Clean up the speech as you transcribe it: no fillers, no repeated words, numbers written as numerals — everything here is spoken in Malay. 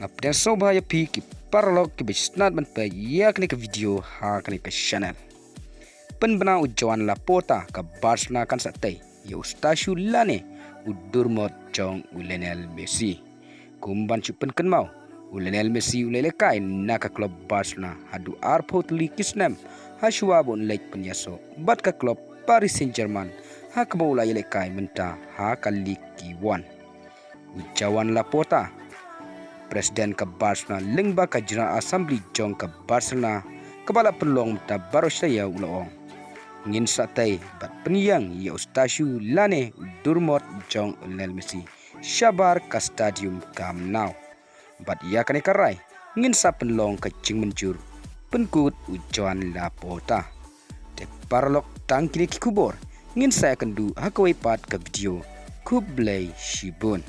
Ngapden soba ya pi ki parlok ki bisnat man pa yak ni ke video ha kan ke channel. Pyynbna u Joan Laporta ka Barcelona kan satai ya ustashu lane u durmot jong u Leonel Messi. Kumban chupen kan mau u Leonel Messi u lele kai na ka klub Barcelona hadu arpot li kisnam ha shua bon lek penyaso bat ka klub Paris Saint-Germain ha ka bola yele kai menta ha ka lig ki wan. U Joan Laporta Presiden ke Barcelona lengba ka General Assembly jong ke Barcelona kepala pelong ta baru saya ulang ngin satai bat penyang ya ustashu lane durmot jong Leonel Messi syabar ka stadium Camp Nou bat ia kane karai ngin sa pelong ke jing menjur penkut ujuan Laporta te parlok tangkini ki kubor ngin saya kendu hakawai pat ke video kublai shibun.